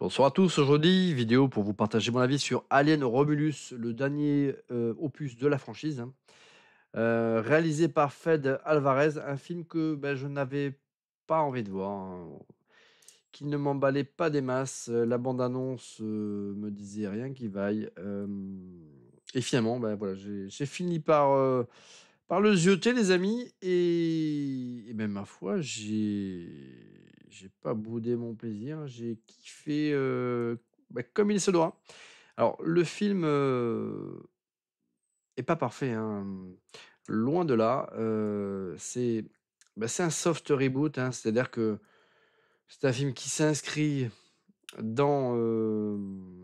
Bonsoir à tous, aujourd'hui, vidéo pour vous partager mon avis sur Alien Romulus, le dernier opus de la franchise, hein. Réalisé par Fed Alvarez, un film que je n'avais pas envie de voir, hein, qui ne m'emballait pas des masses. La bande-annonce me disait rien qui vaille. Et finalement, voilà, j'ai fini par le zioter, les amis, et ma foi, j'ai pas boudé mon plaisir. J'ai kiffé comme il se doit. Alors, le film est pas parfait, hein, loin de là. C'est un soft reboot, hein, c'est-à-dire que c'est un film qui s'inscrit dans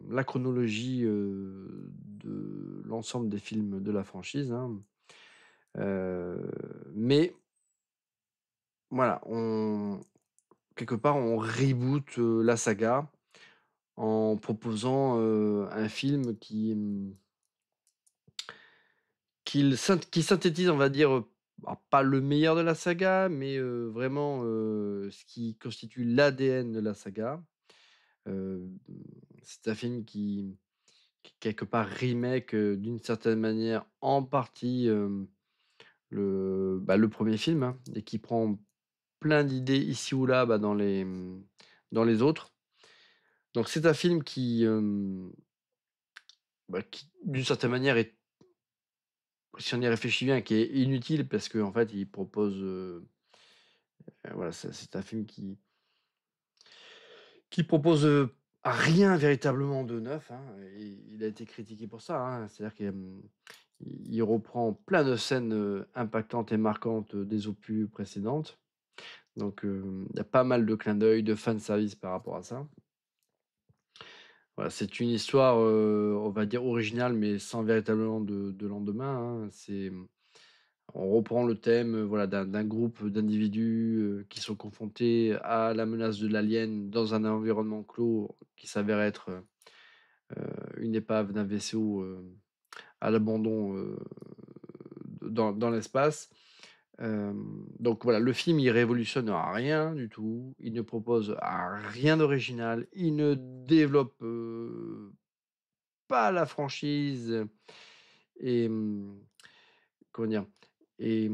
la chronologie de l'ensemble des films de la franchise, hein. Euh, mais voilà, quelque part, on reboot, la saga en proposant, un film qui synthétise, on va dire, alors pas le meilleur de la saga, mais vraiment, ce qui constitue l'ADN de la saga. Heu, c'est un film qui quelque part remake, d'une certaine manière, en partie, le 1er film, hein, et qui prend plein d'idées ici ou là, dans les autres. Donc c'est un film qui d'une certaine manière est, si on y réfléchit bien, qui est inutile parce qu'en fait il propose, voilà, c'est un film qui propose, rien véritablement de neuf, hein, et il a été critiqué pour ça, hein. C'est-à-dire qu'il reprend plein de scènes, impactantes et marquantes, des opus précédentes. Donc, il y a pas mal de clins d'œil, de fanservice par rapport à ça. Voilà, c'est une histoire, on va dire originale, mais sans véritablement de lendemain, hein. On reprend le thème, voilà, d'un groupe d'individus, qui sont confrontés à la menace de l'alien dans un environnement clos qui s'avère être, une épave d'un vaisseau, à l'abandon, dans l'espace. Donc voilà, le film, il révolutionne rien du tout, il ne propose rien d'original, il ne développe, pas la franchise, et comment dire? Et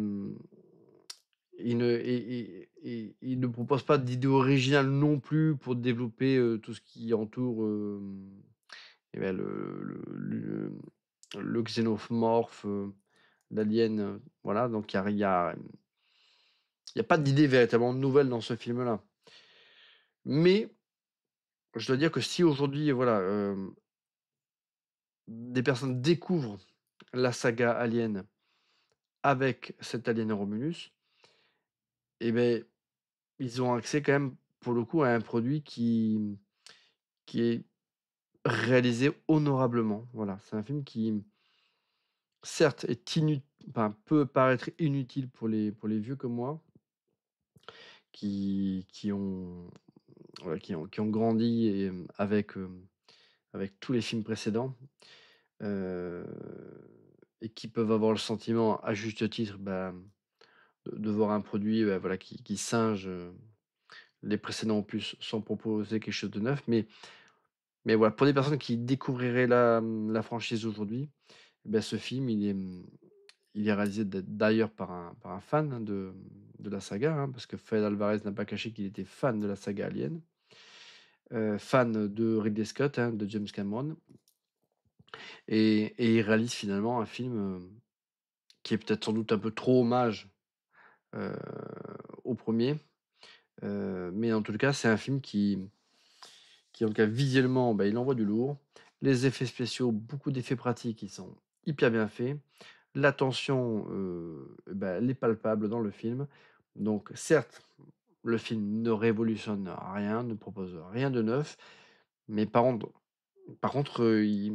il ne propose pas d'idée originale non plus pour développer, tout ce qui entoure, le xénomorphe, l'alien, voilà. Donc il y a pas d'idée véritablement nouvelle dans ce film-là. Mais je dois dire que si aujourd'hui, voilà, des personnes découvrent la saga Alien avec cet Alien Romulus, et beh, ils ont accès quand même, pour le coup, à un produit qui est réalisé honorablement. Voilà, c'est un film qui, certes, peut paraître inutile pour les vieux comme moi, qui ont, voilà, qui ont grandi, avec tous les films précédents, heu et qui peuvent avoir le sentiment, à juste titre, de voir un produit, voilà, qui singe, les précédents opus sans proposer quelque chose de neuf. Mais voilà, pour des personnes qui découvriraient la franchise aujourd'hui, ce film, il est réalisé d'ailleurs par un fan, hein, de la saga, hein, parce que Fede Alvarez n'a pas caché qu'il était fan de la saga Alien, fan de Ridley Scott, hein, de James Cameron, et il réalise finalement un film, qui est peut-être sans doute un peu trop hommage, heu, au 1er, mais en tout cas, c'est un film qui en tout cas visuellement, il envoie du lourd. Les effets spéciaux, beaucoup d'effets pratiques, ils sont hyper bien faits. La tension, elle est palpable dans le film. Donc certes, le film ne révolutionne rien, ne propose rien de neuf, mais par contre, il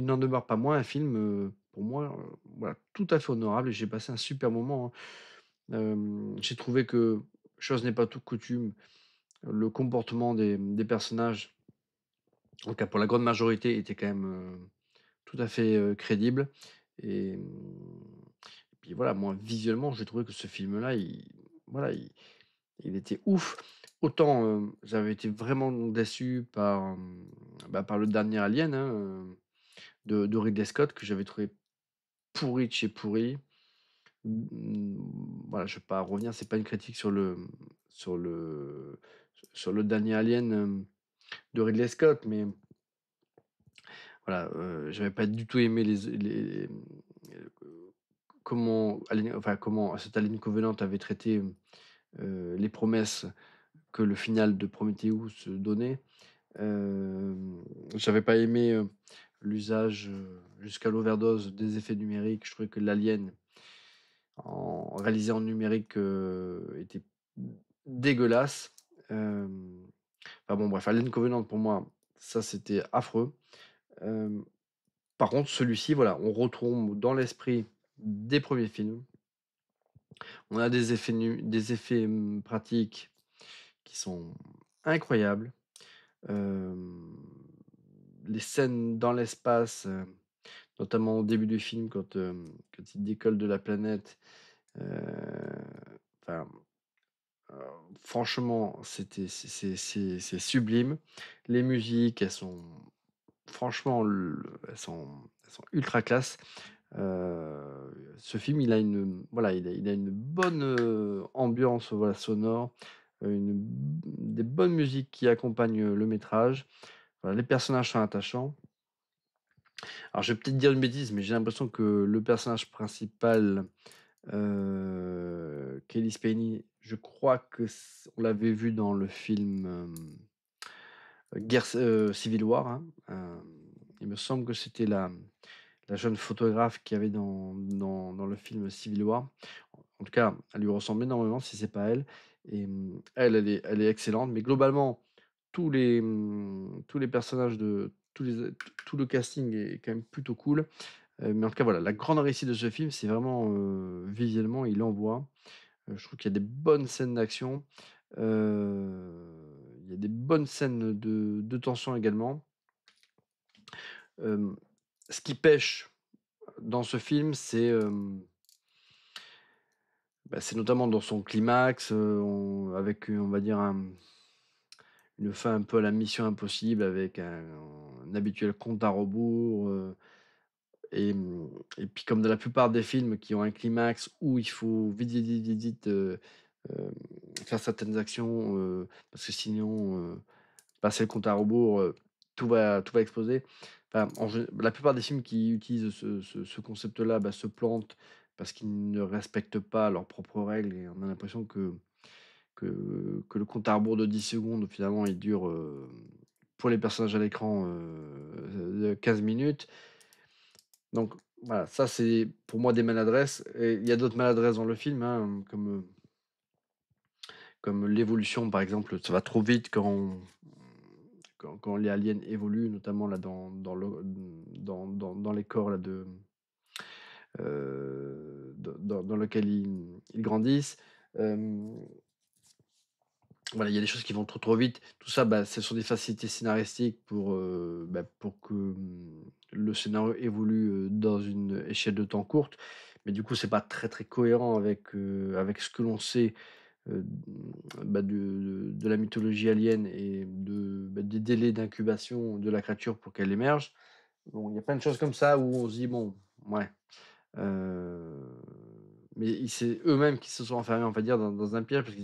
n'en demeure pas moins un film, pour moi, voilà, tout à fait honorable, et j'ai passé un super moment, hein. J'ai trouvé que, chose n'est pas toute coutume, le comportement des personnages, en tout cas pour la grande majorité, était quand même, tout à fait, crédible, et puis voilà, moi visuellement, j'ai trouvé que ce film-là, il était ouf. autant, j'avais été vraiment déçu par, par le dernier Alien, hein, de Ridley Scott que j'avais trouvé pourri de chez pourri. Mmh, voilà, je vais pas revenir, c'est pas une critique sur le sur le dernier Alien, de Ridley Scott, mais voilà, j'avais pas du tout aimé comment cet Alien Covenant avait traité, les promesses que le final de Prometheus donnait. J'avais pas aimé, l'usage, jusqu'à l'overdose des effets numériques. Je trouvais que l'Alien réalisé en numérique, était dégueulasse. Hem, enfin bon bref, Alien Covenant pour moi, ça c'était affreux. Hem, Par contre celui-ci, voilà, on retombe dans l'esprit des premiers films. On a des effets, pratiques qui sont incroyables. Hem, les scènes dans l'espace, notamment au début du film quand il décolle de la planète, heu, enfin, heu, franchement, c'est sublime. Les musiques, elles sont franchement elles sont ultra classe. Ce film, il a voilà, il a une bonne, ambiance, voilà, sonore, des bonnes musiques qui accompagnent, le métrage. Voilà, les personnages sont attachants. Alors je vais peut-être dire une bêtise, mais j'ai l'impression que le personnage principal, Cailee Spaeny, je crois que on l'avait vu dans le film, Civil War, hein. Il me semble que c'était la jeune photographe qu'il y avait dans le film Civil War. En tout cas, elle lui ressemble énormément si c'est pas elle et elle est excellente, mais globalement, tous les personnages de tout le casting est quand même plutôt cool. Mais en tout cas, voilà, la grande réussite de ce film, c'est vraiment, visuellement, il envoie. Je trouve qu'il y a des bonnes scènes d'action, il y a des bonnes scènes de tension également. Hem, Ce qui pêche dans ce film, c'est notamment dans son climax, avec, on va dire une fin un peu à la Mission Impossible avec un habituel compte à rebours, et puis comme dans la plupart des films qui ont un climax où il faut vite, vite, vite, vite, vite, hem, faire certaines actions, parce que sinon, passer le compte à rebours, tout va exploser. Enfin, la plupart des films qui utilisent ce concept-là, se plantent parce qu'ils ne respectent pas leurs propres règles et on a l'impression que le compte à rebours de 10 secondes, finalement, il dure, pour les personnages à l'écran, 15 minutes. Donc voilà, ça, c'est pour moi des maladresses et il y a d'autres maladresses dans le film, hein, comme l'évolution, par exemple, ça va trop vite quand les aliens évoluent, notamment là dans les corps là dans lequel ils grandissent. Hem, voilà, il y a des choses qui vont trop, trop vite. Tout ça, ce sont des facilités scénaristiques pour que, le scénario évolue, dans une échelle de temps courte. Mais du coup, c'est pas très, très cohérent avec ce que l'on sait, de la mythologie alien et des délais d'incubation de la créature pour qu'elle émerge. Bon, il y a plein de choses comme ça où on se dit: «Bon, ouais». Heu, mais c'est eux-mêmes qui se sont enfermés, on va dire, dans un piège parce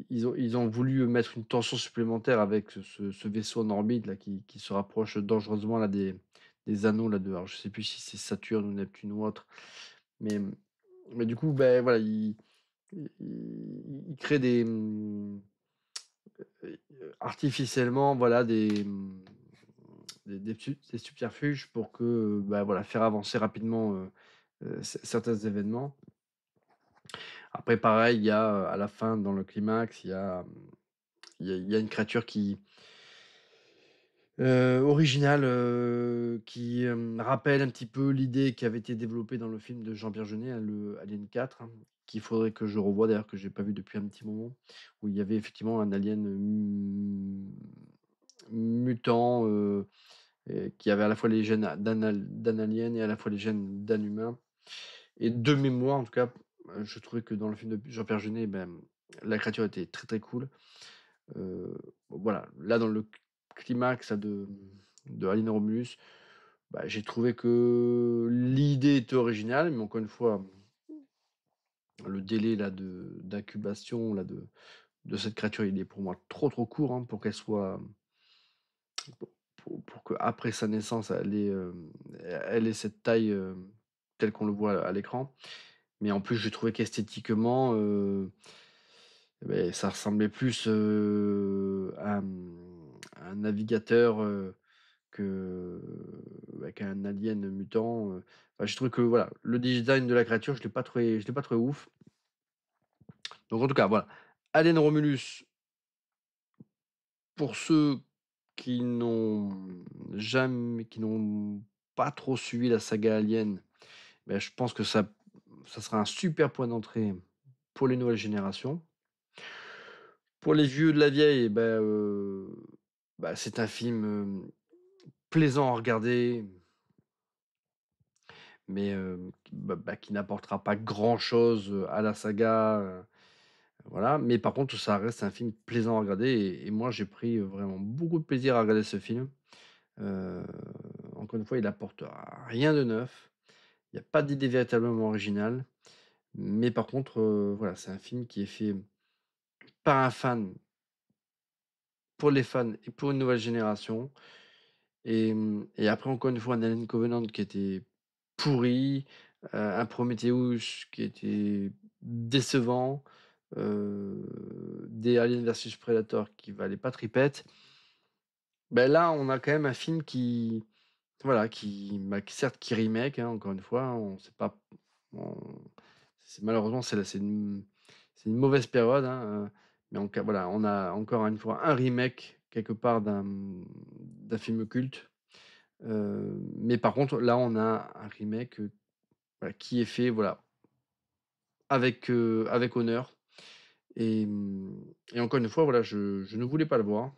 ils ont voulu mettre une tension supplémentaire avec ce vaisseau en orbite là qui se rapproche dangereusement là des anneaux là de alors je sais plus si c'est Saturne ou Neptune ou autre. Mais, mais du coup, voilà, ils créent artificiellement, voilà, des subterfuges pour que, voilà, faire avancer rapidement, certains événements. Après pareil, il y a, à la fin dans le climax, il y a une créature originale, qui, rappelle un petit peu l'idée qui avait été développée dans le film de Jean-Pierre Jeunet, hein, le Alien 4, hein, qu'il faudrait que je revoie d'ailleurs, que j'ai pas vu depuis un petit moment, où il y avait effectivement un alien, mutant, qui avait à la fois les gènes d'un alien et à la fois les gènes d'un humain et de mémoire en tout cas, je trouvais que dans le film de Jean-Pierre Jeunet, La créature était très, très cool. Voilà, là, dans le climax là de Alien Romulus, bah, j'ai trouvé que l'idée était originale, mais encore une fois, le délai là de d'incubation là de cette créature, il est pour moi trop, trop court, hein, pour qu'elle soit pour qu'après sa naissance, elle ait cette taille, telle qu'on le voit à l'écran. Mais en plus, j'ai trouvé qu'esthétiquement, ça ressemblait plus, à un navigateur, que qu'à un alien mutant, enfin, j'ai trouvé que voilà, le design de la créature, je l'ai pas trouvé ouf. Donc en tout cas, voilà, Alien Romulus, pour ceux qui n'ont pas trop suivi la saga Alien, je pense que ça sera un super point d'entrée pour les nouvelles générations. Pour les vieux de la vieille, c'est un film, plaisant à regarder, mais qui n'apportera pas grand-chose, à la saga, voilà. Mais par contre, ça reste un film plaisant à regarder et moi, j'ai pris, vraiment beaucoup de plaisir à regarder ce film. Heu, Encore une fois, il apporte rien de neuf. Il y a pas d'idée véritablement originale, mais par contre, voilà, c'est un film qui est fait par un fan, pour les fans et pour une nouvelle génération. Et après encore une fois un Alien Covenant qui était pourri, un Prometheus qui était décevant, des Alien versus Predator qui valaient pas tripette. Là, on a quand même un film qui voilà, qui certes qui remake, hein, encore une fois, hein, on sait pas on c'est malheureusement c'est une mauvaise période, hein, mais en cas voilà, on a encore une fois un remake quelque part d'un film culte. Mais par contre, là, on a un remake, voilà, qui est fait, voilà, avec honneur et encore une fois, voilà, je ne voulais pas le voir.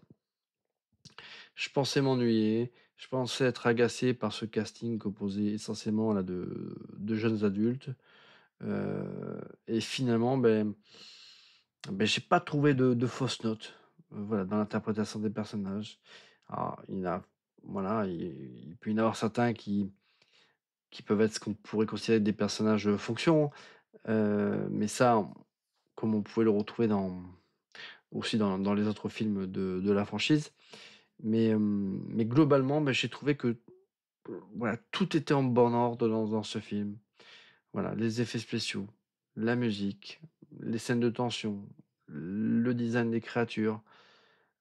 Je pensais m'ennuyer, je pensais être agacé par ce casting composé essentiellement là de jeunes adultes, et finalement, j'ai pas trouvé de fausses notes, voilà, dans l'interprétation des personnages. Alors il y en a voilà, il peut y en avoir certains qui peuvent être ce qu'on pourrait considérer des personnages, fonction, mais ça, comme on pouvait le retrouver aussi dans les autres films de la franchise. Mais globalement, j'ai trouvé que, voilà, tout était en bon ordre dans ce film. Voilà, les effets spéciaux, la musique, les scènes de tension, le design des créatures,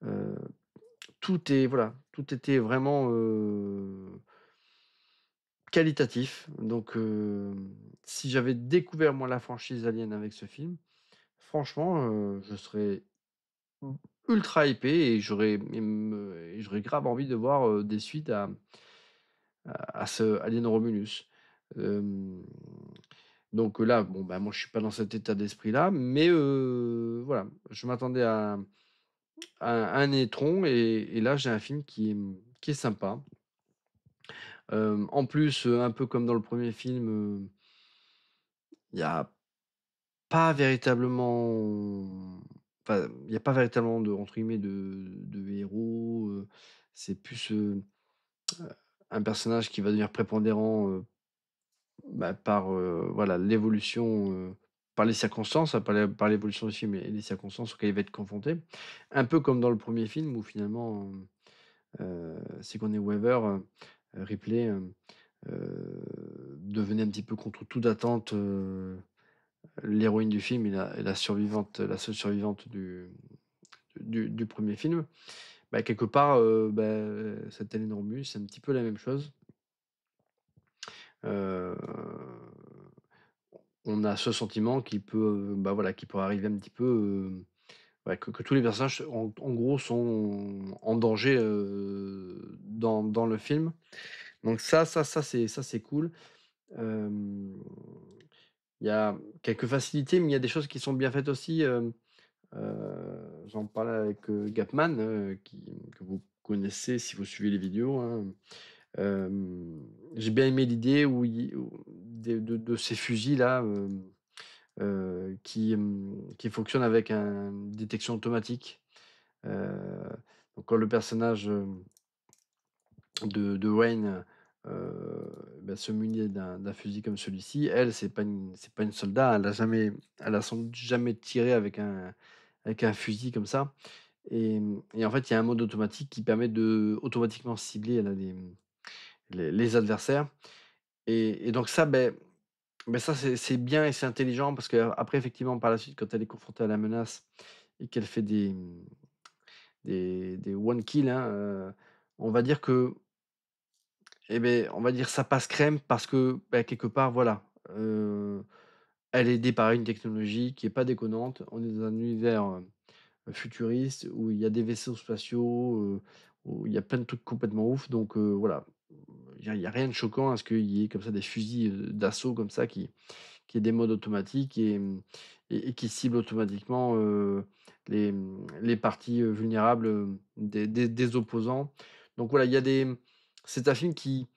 heu, tout était vraiment, qualitatif. Donc si j'avais découvert moi la franchise Alien avec ce film, franchement, je serais Mmh. ultra hypé et j'aurais grave envie de voir, des suites à ce Alien Romulus. Hem, donc là, bon, moi, je suis pas dans cet état d'esprit-là, mais voilà, je m'attendais à un étron et là, j'ai un film qui est sympa. En plus, un peu comme dans le premier film, il y a pas véritablement il y a pas véritablement de entre guillemets «de héros», c'est plus, un personnage qui va devenir prépondérant, par, voilà l'évolution, par les circonstances, hein, par l'évolution du film et les circonstances auxquelles il va être confronté. Un peu comme dans le premier film où finalement, Sigourney Weaver, Ripley, devenait un petit peu contre toute attente, l'héroïne du film et la survivante, la seule survivante du 1er film. Quelque part, cette Hélène Romulus, c'est un petit peu la même chose. Heu, on a ce sentiment qui peut, voilà, qui peut arriver un petit peu, que tous les personnages en gros sont en danger, dans le film. Donc ça c'est cool. Hem, il y a quelques facilités, mais il y a des choses qui sont bien faites aussi, j'en parlais avec, Gapman, que vous connaissez si vous suivez les vidéos, hein. J'ai bien aimé l'idée où il où de ces fusils-là, qui fonctionne avec une détection automatique. Heu, donc quand le personnage, de Wayne, bah, se munit d'un fusil comme celui-ci, elle, c'est pas une soldat, elle a sans doute jamais tiré avec un fusil comme ça et en fait, il y a un mode automatique qui permet de automatiquement cibler là les adversaires et donc ça, ça c'est bien et c'est intelligent parce qu'après effectivement par la suite quand elle est confrontée à la menace et qu'elle fait des one kill, hein, on va dire que on va dire ça passe crème parce que, quelque part voilà, elle est aidée par une technologie qui est pas déconnante. On est dans un univers, futuriste où il y a des vaisseaux spatiaux, où il y a plein de trucs complètement ouf donc voilà. Il y a rien de choquant à ce qu'il y ait comme ça des fusils, d'assaut comme ça qui aient des modes automatiques et qui ciblent automatiquement, les parties, vulnérables, des opposants. Donc voilà, il y a des c'est un film qui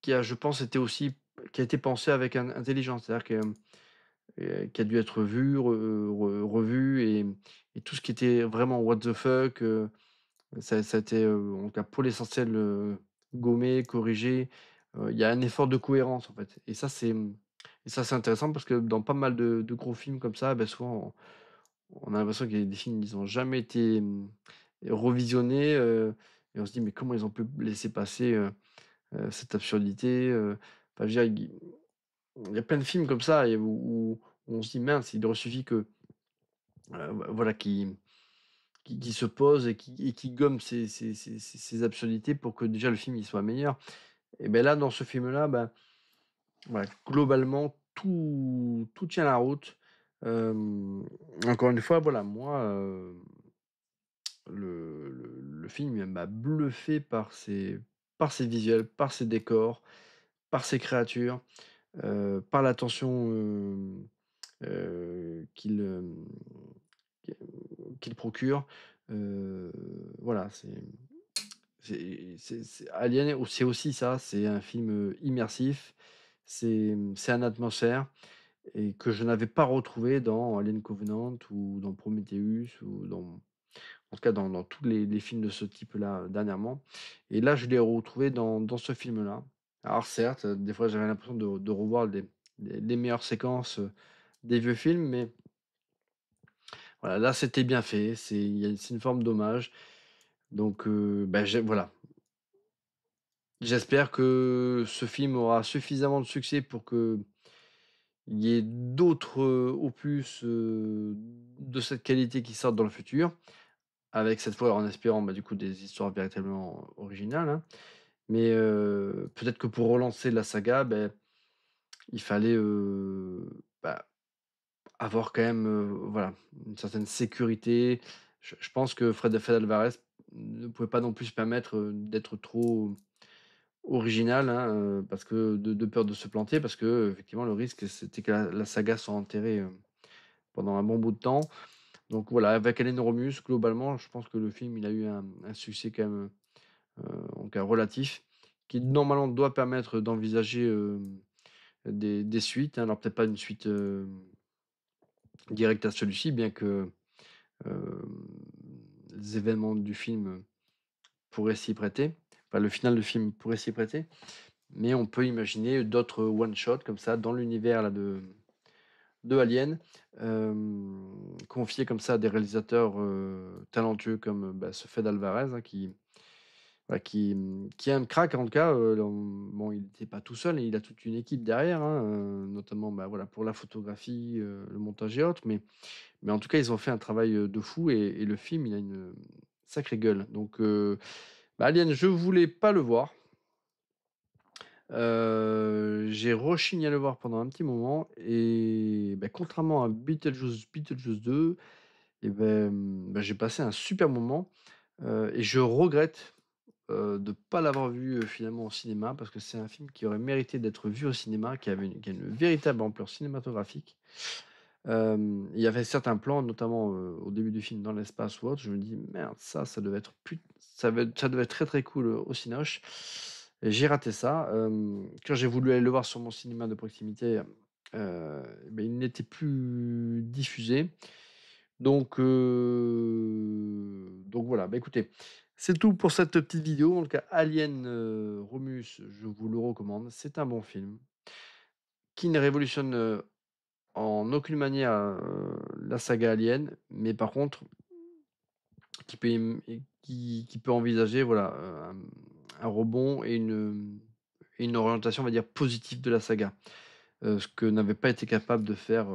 a, je pense, qui a été pensé avec intelligence. C'est-à-dire que, qui a dû être vu, revu et tout ce qui était vraiment what the fuck, ça a été, en tout cas pour l'essentiel, gommé, corrigé. Il y a un effort de cohérence, en fait et ça, c'est intéressant parce que dans pas mal de gros films comme ça, souvent on a l'impression qu'il y a des films, ils ont jamais été, revisionnés, et on se dit: «Mais comment ils ont pu laisser passer, cette absurdité?» Enfin, je veux dire, il y a plein de films comme ça et où on se dit: «Mince, il aurait suffi que, voilà, qui se pose et qui gomme ces absurdités pour que déjà le film il soit meilleur et là dans ce film-là, voilà, globalement tout tient la route. Encore une fois, voilà, moi, le film il m'a bluffé par ses visuels, par ses décors, par ses créatures, par l'attention, qu'il, qu'il procure. Heu, voilà, c'est Alien au c'est aussi ça, c'est un film, immersif, c'est un atmosphère et que je n'avais pas retrouvé dans Alien Covenant ou dans Prometheus ou en tout cas dans tous les films de ce type-là, dernièrement et là, je l'ai retrouvé dans ce film-là. Alors certes, des fois, j'avais l'impression de revoir les meilleures séquences, des vieux films, mais voilà, là, c'était bien fait, c'est une forme d'hommage donc voilà. J'espère que ce film aura suffisamment de succès pour qu'il y ait d'autres, opus, de cette qualité qui sortent dans le futur, avec cette fois en espérant, du coup, des histoires véritablement originales, hein. Mais, peut-être que pour relancer la saga, il fallait, avoir quand même, voilà, une certaine sécurité. Je pense que Fred Alvarez ne pouvait pas non plus se permettre, d'être trop original, hein, parce que de peur de se planter, parce que effectivement le risque c'était que la saga soit enterrée, pendant un bon bout de temps. Donc voilà, avec Hélène Romulus, globalement, je pense que le film il a eu un succès quand même, en tout cas relatif, qui normalement doit permettre d'envisager, des suites, hein. Alors peut-être pas une suite, directe à celui-ci, bien que, hem, les événements du film, pourraient s'y prêter. Enfin le final du film pourrait s'y prêter. Mais on peut imaginer d'autres one shot comme ça dans l'univers là de Alien, confiés comme ça à des réalisateurs, talentueux comme, ce Fede Alvarez, hein, qui est un crack en tout cas, bon il n'était pas tout seul, il a toute une équipe derrière, hein, notamment, voilà pour la photographie, le montage et autres, mais en tout cas ils ont fait un travail, de fou et le film il a une, sacrée gueule donc Alien je voulais pas le voir. J'ai rechigné à le voir pendant un petit moment et contrairement à Beetlejuice 2 j'ai passé un super moment, et je regrette, de pas l'avoir vu, finalement au cinéma parce que c'est un film qui aurait mérité d'être vu au cinéma, qui a une véritable ampleur cinématographique. Il y avait certains plans, notamment, au début du film dans l'espace ou autre, je me dis: «Merde, ça devait être ça devait être très, très cool, au cinoche» et j'ai raté ça. Quand j'ai voulu aller le voir sur mon cinéma de proximité, il n'était plus diffusé. Donc voilà, écoutez, c'est tout pour cette petite vidéo. En tout cas, Alien, Romulus, je vous le recommande. C'est un bon film qui ne révolutionne, en aucune manière, la saga Alien, mais par contre qui peut et qui peut envisager, voilà, un rebond et une orientation, on va dire, positive de la saga. Ce que n'avait pas été capable de faire,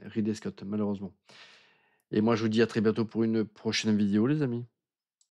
Ridley Scott, malheureusement. Et moi, je vous dis à très bientôt pour une prochaine vidéo, les amis.